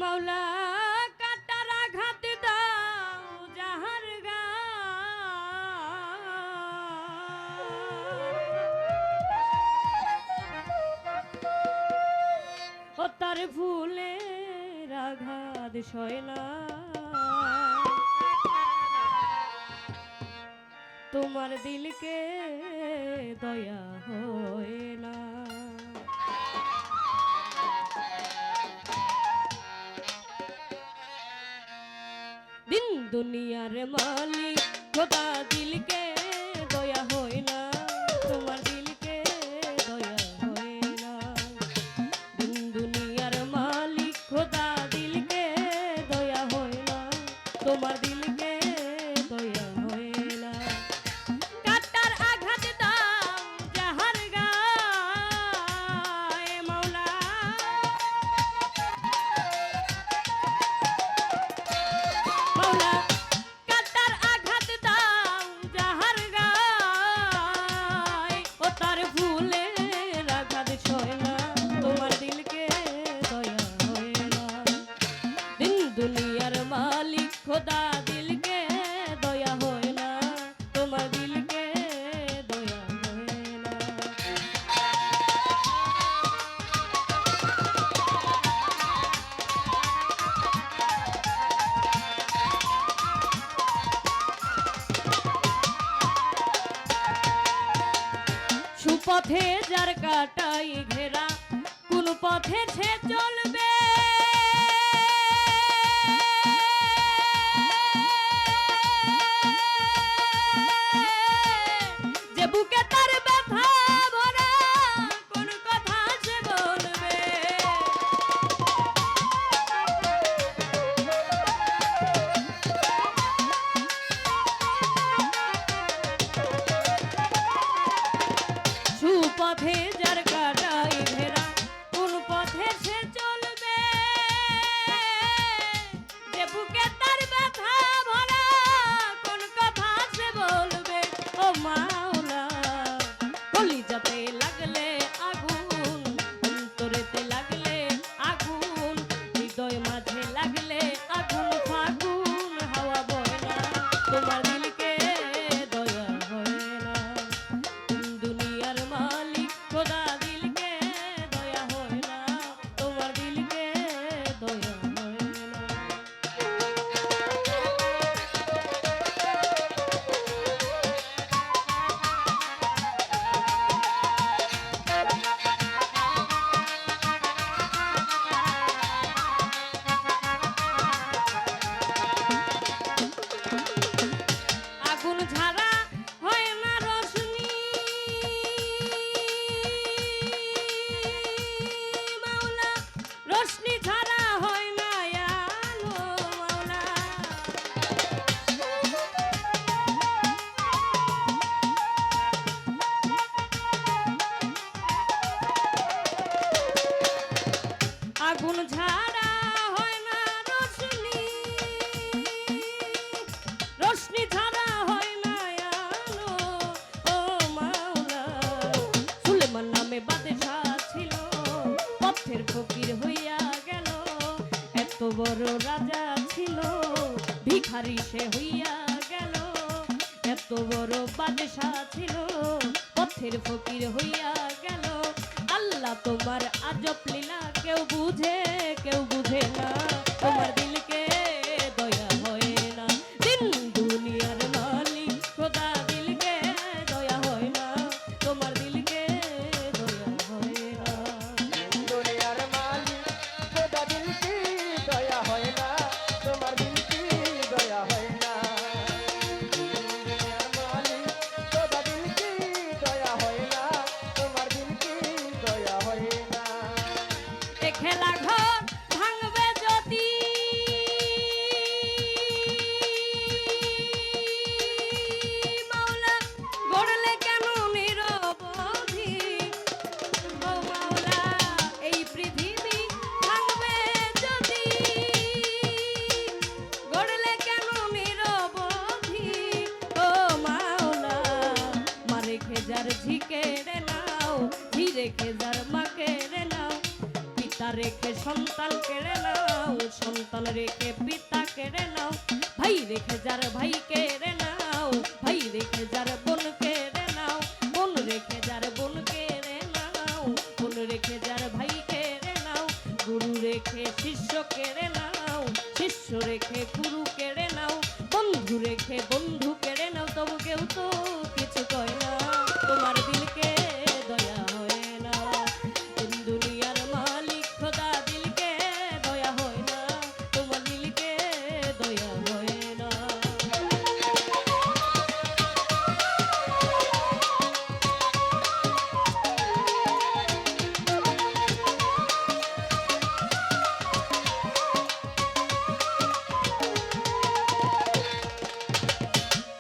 মাওলা কাটার আঘাত দাও যাহার ও তার ফুলের আঘাত সয় না তোমার দিলকে দয়া হয় না দিন দুনিয়ার মালিক খোদা দিলকে দয়া হয় না তোমার দিলকে দয়া হয় না দিন দুনিয়ার মালিক খোদা দিলকে দয়া হয় না তোমার দিলকে দয়া হয় না কাটার আঘাত দাও যাহার গায়ে মাওলা মাওলা কাটার আঘাত দাও যাহার গায়ে ও তার ফুলের আঘাত সয় না তোমার দিলকে দয়া হয় না দিন দুনিয়ার মালিক খোদা দিলকে দয়া হয় না তোমার দিলকে দয়া হয় না সুপথে যার কাটাই ঘেরা কোন পথে সে চলবে যে বুকে তার ব্যথা ভরা কোন কথা সে বলবে সুপথে যার কাটাই ঘেরা কোন পথে সে চলবে যে বুকে তার ব্যথা ভরা কোন কথা সে বলবে ও মাওলা কলিজাতে লাগলে আগুন অন্তরেতে লাগলে আগুন হৃদয় মাঝে লাগলে আগুন ফাগুন হাওয়া বয় না তোমার দিলকে দয়া হয় না দুনিয়ার মালিক খোদা দিলকে দয়া হয় না তোমার দিলকে দয়া হয় না আগুন ঝাড়া হয় না রোশনি মাওলা রোশনি ঝাড়া হয় না আলো মাওলা আগুন ঝাড়া হয় না রোশনি রোশনি ঝাড়া হয় না আলো ও মাওলা সুলেমান নামে বাদশা ছিল পথের ফকির হইয়া গেল এত বড় রাজা ছিল ভিখারি সে হইয়া গেল এত বড় বাদশা ছিল পথের ফকির হইয়া গেল আল্লাহ তোমার আজব লীলা কেউ বুঝে না তোমার দিলকে দয়া হয় না দিন দুনিয়ার মালিক খোদা দিলকে দয়া হয় না তোমার দিলকে দয়া হয় না দুনিয়ার মালিক খোদা দিল কি দয়া হয় না তোমার দিল কি দয়া হয় না দুনিয়ার মালিক খোদা দিল কি দয়া হয় না তোমার দিল কি দয়া হয় না এ খেলা ঘর ভাঙবে যদি মাওলা গড়লে কেন নিরবধি ও মাওলা এই পৃথিবী ভাঙবে যদি গড়লে কেন নিরবধি ও মাওলা মারে খেজার ঝিকে রে নাও ঝিরে খেজার মাকে রে নাও পিতা রেখে সন্তান কেড়ে নাও সন্তান রেখে পিতা কেড়ে নাও, ভাই রেখে যার ভাই কেড়ে নাও, ভাই রেখে যার বোন কেড়ে নাও, বোন রেখে যার বোন কেড়ে নাও, বোন রেখে যার ভাই কেড়ে নাও, গুরু রেখে শিষ্য কেড়ে নাও, শিষ্য রেখে গুরু কেড়ে নাও, বন্ধু রেখে বন্ধু কেড়ে নাও, তবু কেউ তো কিছু কয় না, তোমার দিলকে দয়া হয় না। দিন দুনিয়ার মালিক খোদা দিলকে দয়া হয় না, তোমার দিলকে দয়া হয় না।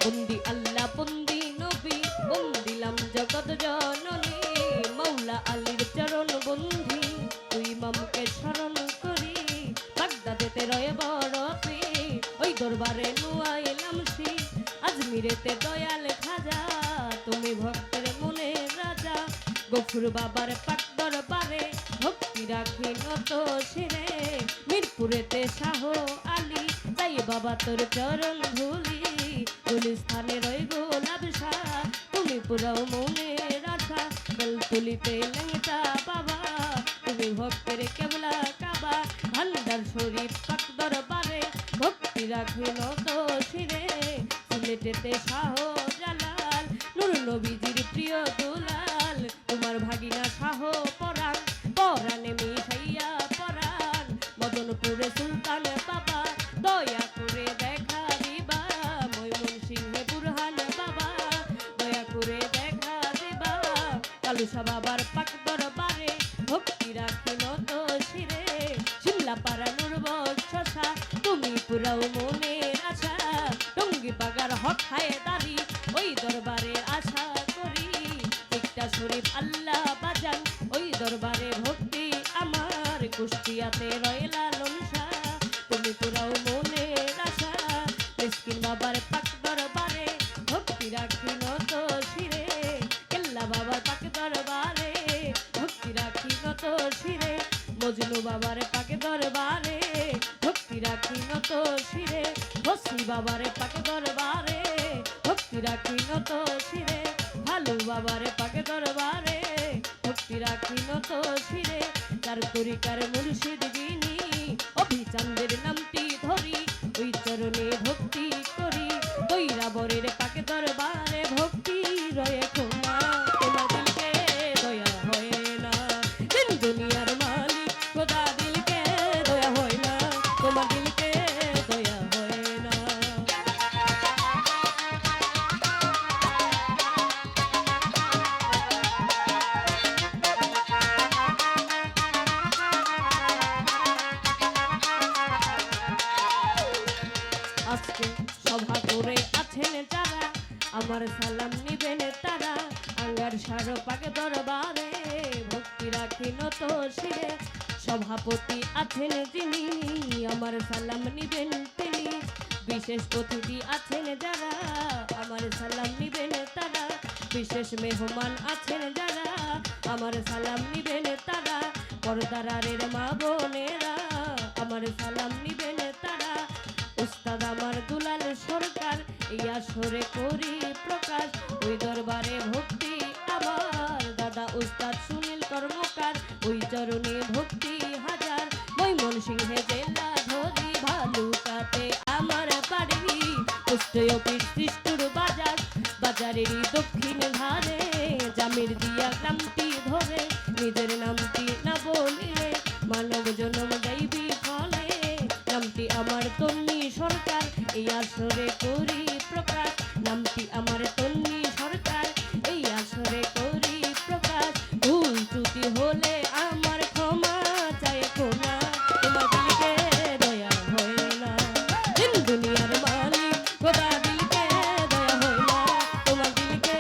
বন্দি আল্লাহ বন্দি নবী বন্দিলাম জগৎ জননী, মৌলা আলীর চরণ বন্ধি তুই মামকে স্মরণ করি, বাগদাদেতে রয়ে বড় পীর ওই দরবারে নুয়াইলাম শ্রী, আজমিরেতে দয়াল খাজা তুমি ভক্তের মনে রাজা, গফুর বাবার পাক দরবারে ভক্তি রাখি নত শিরে, মিরপুরেতে শাহ আলী তাই বাবা তোর চরণ ধুলি, গুলিস্থানে রয় গোলাপ শাহ তুমি পুরাও মনের আশা, বেলতুলিতে লেংটা বাবা তুমি ভক্তের কেবলা কাবা, ভান্ডার শরীফ পাক দরবারে ভক্তি রাখি নত শিরে, সিলেটেতে শাহ জালাল নূর নবীজির প্রিয় দুলাল, তোমার ভাগিনা শাহ পরাণ পরাণে মিশাইয়া পরাণ, মদনপুরে সুলতান বাবা দয়া করে দেখা দিবা, ময়মনসিংহে বুরহান বাবা দয়া করে দেখা দিবা, কালুসা বাবার পাক দরবারে ভক্তি রাখি নত শিরে, শিমলা পাড়া নূর বর্ষসা তুমি পুরাও মনের আশা, টঙ্গি বাগার হক হায়দারি ওই দরবারে আশা করি, একটা শরীফ আল্লাহ বাজান ওই দরবারে ভক্তি আমার, কুষ্টিয়াতে রয় লালন শাহ তুমি পুরাও মনের আশা, মিসকিন বাবার পাক দরবারে ভক্তি রাখি নত শিরে, কেল্লা বাবার পাক দরবারে ভক্তি রাখি নত শিরে, মজনু বাবার পাক দরবারে ভক্তি রাখি নত শিরে, হসি বাবার পাক দরবারে ভক্তি রাখি নত শিরে, ভালু বাবার পাক দরবারে ভক্তি রাখি নত শিরে, তার তরিকার মুর্শিদ যিনি অভিচান্দের নামটি ধরি, ওই চরণে ভক্তি করি, কৈরাবরের পাক দরবারে ভক্তি রয়ে খোনা, তোমার দিলকে দয়া হয় না, দিন দুনিয়ার মালিক খোদা দিলকে দয়া হয় না, তোমার দিলকে দয়া হয় না। আজকে সভা করে আছেন যারা আমার সালাম নিবেন তারা, আঙ্গার সার পাকে দরবারে ভক্তি রাখি নত শিরে, সভাপতি আছেন যিনি আমার সালাম নিবেন তিনি, বিশেষ অতিথি আছেন যারা আমার সালাম নিবেন তারা, বিশেষ মেহমান আছেন যারা আমার সালাম নিবেন তারা, পর্দারের মা বোনেরা আমার সালাম নিবেন তারা, উস্তাদ আমার দুলাল সরকার এই আসরে করি প্রকাশ, ওই দরবারে ভক্তি আমার দাদা উস্তাদ সুনীল কর্মকার, ওই চরণে ভক্তি হাজার, ময়মনসিংহে জেলা ধরি ভালুকাতে আমার বাড়ি, কুষ্টিয়া সৃষ্টির বাজার বাজারেরই দক্ষিণ ধারে, জামির দিয়া নামটি ধরে নিজের নামটি না বলিলে মানব জন্ম যাইবি ফলে, নামটি আমার তন্নি সরকার এই আসরে করি প্রকাশ, নামটি আমার তন্নি সরকার এই আসরে করি প্রকাশ, ভুল ত্রুটি হলে আমার ক্ষমা চাই খোনা, তোমার দিলকে দয়া হয় না, দিন দুনিয়ার মালিক খোদা দিলকে দয়া হয় না, তোমার দিলকে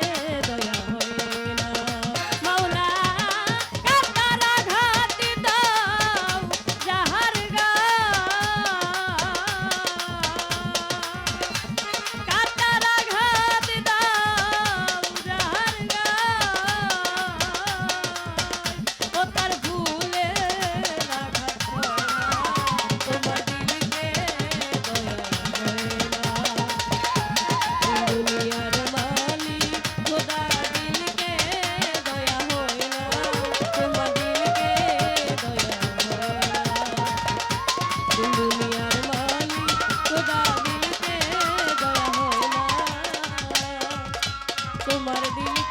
দয়া হয় তোমার দিল